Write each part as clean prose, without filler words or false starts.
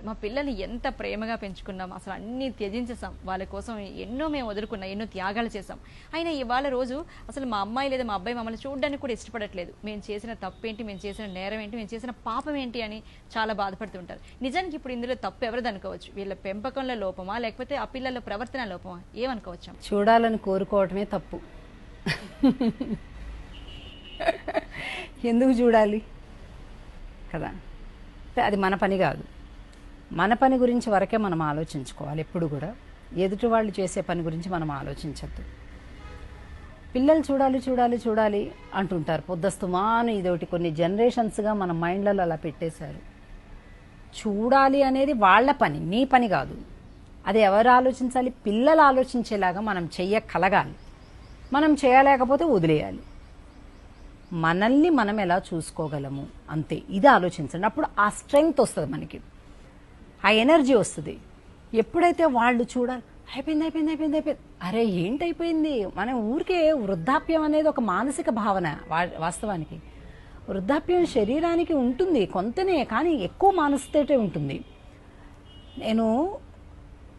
మా పిల్లల్ని ఎంత ప్రేమగా పెంచుకున్నాం, అసలు అన్ని త్యజించేసాం వాళ్ళ కోసం, ఎన్నో మేము వదులుకున్నాం, ఎన్నో త్యాగాలు చేసాం. అయినా ఇవాళ రోజు అసలు మా అమ్మాయి లేదా మా అబ్బాయి మమ్మల్ని చూడడానికి కూడా ఇష్టపడట్లేదు. మేము చేసిన తప్పేంటి, మేము చేసిన నేరం ఏంటి, మేము చేసిన పాపం ఏంటి అని చాలా బాధపడుతుంటారు. నిజానికి ఇప్పుడు ఇందులో తప్పు ఎవరిది అనుకోవచ్చు? వీళ్ళ పెంపకంలో లోపమా, లేకపోతే ఆ పిల్లల ప్రవర్తన లోపమా, ఏమనుకోవచ్చా? చూడాలని కోరుకోవటమే తప్పు. ఎందుకు చూడాలి కదా? అది మన పని కాదు. మన పని గురించి వరకే మనం ఆలోచించుకోవాలి. ఎప్పుడు కూడా ఎదుటి వాళ్ళు చేసే పని గురించి మనం ఆలోచించద్దు. పిల్లలు చూడాలి చూడాలి చూడాలి అంటుంటారు పొద్దుస్తమాను. ఇదొకటి కొన్ని జనరేషన్స్గా మన మైండ్లలో అలా పెట్టేశారు. చూడాలి అనేది వాళ్ళ పని, నీ పని కాదు. అది ఎవరు ఆలోచించాలి? పిల్లలు ఆలోచించేలాగా మనం చెయ్యగలగాలి. మనం చేయలేకపోతే వదిలేయాలి. మనల్ని మనం ఎలా చూసుకోగలము అంతే. ఇది ఆలోచించండి. అప్పుడు ఆ స్ట్రెంగ్త్ వస్తుంది, మనకి ఆ ఎనర్జీ వస్తుంది. ఎప్పుడైతే వాళ్ళు చూడాలి, అయిపోయింది అయిపోయింది అయిపోయింది అయిపోయింది, అరే ఏంటి అయిపోయింది? మనం ఊరికే వృద్ధాప్యం అనేది ఒక మానసిక భావన. వాస్తవానికి వృద్ధాప్యం శరీరానికి ఉంటుంది కొంతనే, కానీ ఎక్కువ మానసికతే ఉంటుంది. నేను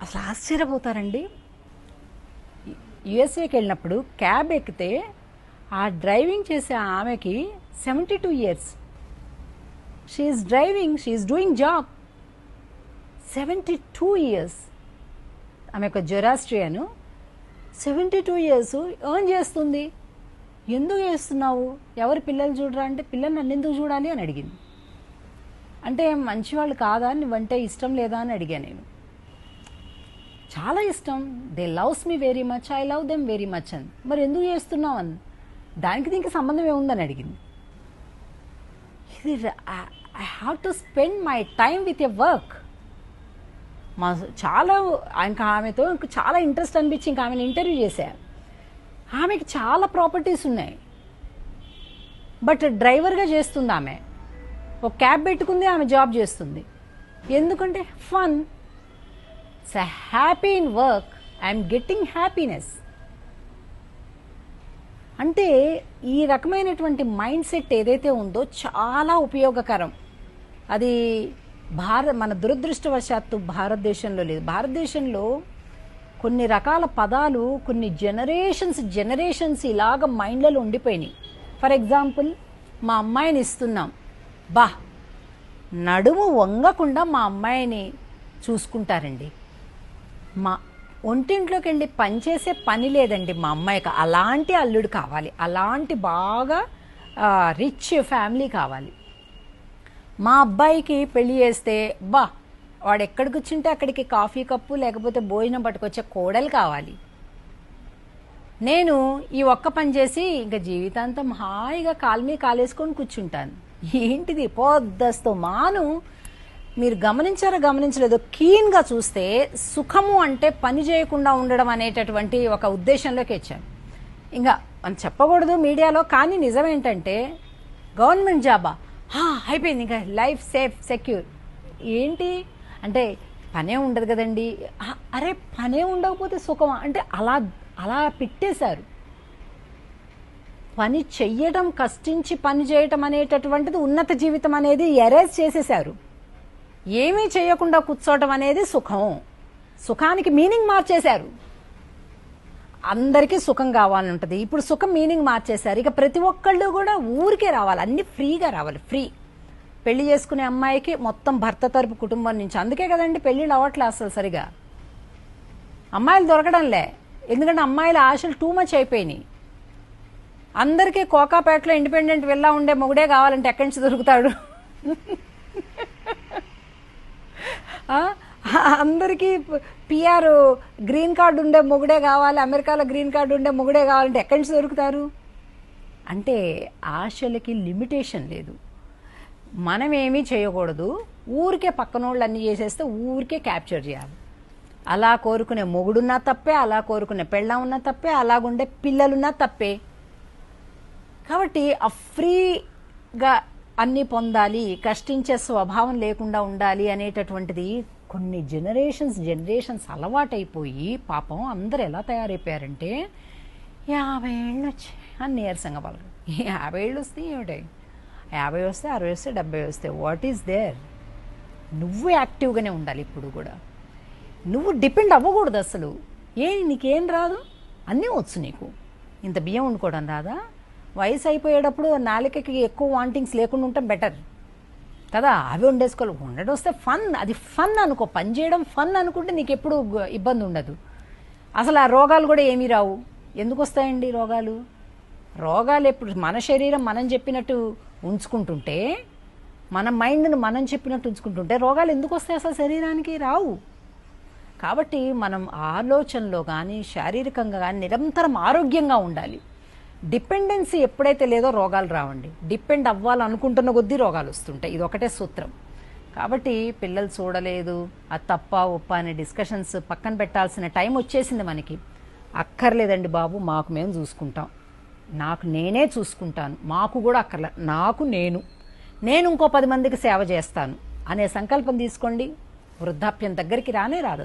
అసలు ఆశ్చర్యపోతారండి. యుఎస్ఏకి వెళ్ళినప్పుడు క్యాబ్ ఎక్కితే ఆ డ్రైవింగ్ చేసే ఆమెకి 72 years. She's driving, she's doing job. 72 years. ఆమె ఒక జొరాస్ట్రియన్. 72 years ఎర్న్ చేస్తుంది. ఎందుకు చేస్తున్నావు? ఎవరు పిల్లలు చూడరా అంటే, పిల్లలు నన్ను ఎందుకు చూడాలి అని అడిగింది. అంటే మంచివాళ్ళు కాదా, నువ్వంటే ఇష్టం లేదా అని అడిగాను నేను. చాలా ఇష్టం, they loves me very much, I love them very much అని. మరి ఎందుకు చేస్తున్నావు అని, దానికి దీనికి సంబంధం ఏముందని అడిగింది. ఇది I have to spend my time with a work. మా చాలా ఇంకా ఆమెతో ఇంకా చాలా ఇంట్రెస్ట్ అనిపించి ఇంకా ఆమెను ఇంటర్వ్యూ చేశాను. ఆమెకి చాలా ప్రాపర్టీస్ ఉన్నాయి, బట్ డ్రైవర్గా చేస్తుంది ఆమె. ఒక క్యాబ్ పెట్టుకుంది, ఆమె జాబ్ చేస్తుంది. ఎందుకంటే fun. So happy in work, I'm getting happiness. అంటే ఈ రకమైనటువంటి మైండ్ సెట్ ఏదైతే ఉందో చాలా ఉపయోగకరం. అది మన దురదృష్టవశాత్తు భారతదేశంలో లేదు. భారతదేశంలో కొన్ని రకాల పదాలు కొన్ని జనరేషన్స్ ఇలాగ మైండ్లలో ఉండిపోయినాయి. ఫర్ ఎగ్జాంపుల్, మా అమ్మాయిని ఇస్తున్నాం, బా నడుము వంగకుండా మా అమ్మాయిని చూసుకుంటారండి. మా ఒంటింట్లోకి వెళ్ళి పనిచేసే పని లేదండి మా అమ్మాయికి. అలాంటి అల్లుడు కావాలి, అలాంటి బాగా రిచ్ ఫ్యామిలీ కావాలి. మా అబ్బాయికి పెళ్లి చేస్తే బా వాడు ఎక్కడికి వచ్చింటే అక్కడికి కాఫీ కప్పు లేకపోతే భోజనం పట్టుకొచ్చే కోడలు కావాలి. నేను ఈ ఒక్క పని చేసి ఇంకా జీవితాంతం హాయిగా కాలు కాలేసుకొని కూర్చుంటాను. ఏంటిది పొద్దస్తో మాను. మీరు గమనించలేదో, కీన్గా చూస్తే సుఖము అంటే పని చేయకుండా ఉండడం అనేటటువంటి ఒక ఉద్దేశంలోకి వచ్చాను. ఇంకా మనం చెప్పకూడదు మీడియాలో, కానీ నిజమేంటంటే గవర్నమెంట్ జాబా అయిపోయింది, ఇంకా లైఫ్ సేఫ్ సెక్యూర్. ఏంటి అంటే పనే ఉండదు కదండి. అరే పనే ఉండకపోతే సుఖమా అంటే అలా పెట్టేశారు. పని చెయ్యడం, కష్టించి పని చేయటం అనేటటువంటిది ఉన్నత జీవితం అనేది ఎరేజ్ చేసేశారు. ఏమీ చేయకుండా కూర్చోవటం అనేది సుఖం. సుఖానికి మీనింగ్ మార్చేశారు. అందరికీ సుఖం కావాలని ఉంటుంది. ఇప్పుడు సుఖం మీనింగ్ మార్చేశారు. ఇక ప్రతి ఒక్కళ్ళు కూడా ఊరికే రావాలి, అన్ని ఫ్రీగా రావాలి. ఫ్రీ పెళ్లి చేసుకునే అమ్మాయికి మొత్తం భర్త తరపు కుటుంబం నుంచి. అందుకే కదండి పెళ్లిళ్ళు అవ్వట్లే అసలు సరిగా. అమ్మాయిలు దొరకడంలే, ఎందుకంటే అమ్మాయిల ఆశలు టూ మచ్ అయిపోయినాయి. అందరికీ కోకాపేటలో ఇండిపెండెంట్ వెళ్ళా ఉండే మొగుడే కావాలంటే ఎక్కడి నుంచి దొరుకుతాడు? అందరికీ పిఆర్ గ్రీన్ కార్డు ఉండే మొగుడే కావాలి, అమెరికాలో గ్రీన్ కార్డు ఉండే మొగుడే కావాలంటే ఎక్కడి నుంచి దొరుకుతారు? అంటే ఆశలకి లిమిటేషన్ లేదు. మనం ఏమీ చేయకూడదు, ఊరికే పక్కనోళ్ళు అన్నీ చేసేస్తే ఊరికే క్యాప్చర్ చేయాలి. అలా కోరుకునే మొగుడున్నా తప్పే, అలా కోరుకునే పెళ్ళం ఉన్నా తప్పే, అలాగుండే పిల్లలున్నా తప్పే. కాబట్టి ఆ ఫ్రీగా అన్నీ పొందాలి, కష్టించే స్వభావం లేకుండా ఉండాలి అనేటటువంటిది కొన్ని జనరేషన్స్ అలవాటైపోయి పాపం అందరు ఎలా తయారైపోయారంటే 50 ఏళ్ళు వచ్చాయి అని నీరసంగా పలకరు. 50 ఏళ్ళు వస్తే ఏమిటి? 50 వస్తే 60 వస్తే 70 వస్తే వాట్ ఈస్ దేర్? నువ్వు యాక్టివ్గానే ఉండాలి ఇప్పుడు కూడా. నువ్వు డిపెండ్ అవ్వకూడదు అసలు. నీకేం రాదు, అన్నీ వచ్చు నీకు. ఇంత బియ్యం వండుకోవడం రాదా? వయసు అయిపోయేటప్పుడు నాలుకకి ఎక్కువ వాంటింగ్స్ లేకుండా ఉంటే బెటర్ కదా. అవి వండేసుకోవాలి. వండడం వస్తే ఫన్, అది ఫన్ అనుకో. పని చేయడం ఫన్ అనుకుంటే నీకు ఎప్పుడు ఇబ్బంది ఉండదు. అసలు ఆ రోగాలు కూడా ఏమీ రావు. ఎందుకు వస్తాయండి రోగాలు? రోగాలు ఎప్పుడు మన శరీరం మనం చెప్పినట్టు ఉంచుకుంటుంటే, మన మైండ్ను మనం చెప్పినట్టు ఉంచుకుంటుంటే రోగాలు ఎందుకు వస్తాయి? అసలు శరీరానికి రావు. కాబట్టి మనం ఆలోచనలో కానీ శారీరకంగా కానీ నిరంతరం ఆరోగ్యంగా ఉండాలి. డిపెండెన్సీ ఎప్పుడైతే లేదో రోగాలు రావండి. డిపెండ్ అవ్వాలనుకుంటున్న కొద్దీ రోగాలు వస్తుంటాయి. ఇది ఒకటే సూత్రం. కాబట్టి పిల్లలు చూడలేదు, అది తప్ప ఒప్ప అనే డిస్కషన్స్ పక్కన పెట్టాల్సిన టైం వచ్చేసింది మనకి. అక్కర్లేదండి బాబు, మాకు మేము చూసుకుంటాం, నాకు నేనే చూసుకుంటాను, మాకు కూడా అక్కర్లే, నాకు నేను ఇంకో 10 మందికి సేవ చేస్తాను అనే సంకల్పం తీసుకోండి. వృద్ధాప్యం దగ్గరికి రానే రాదు.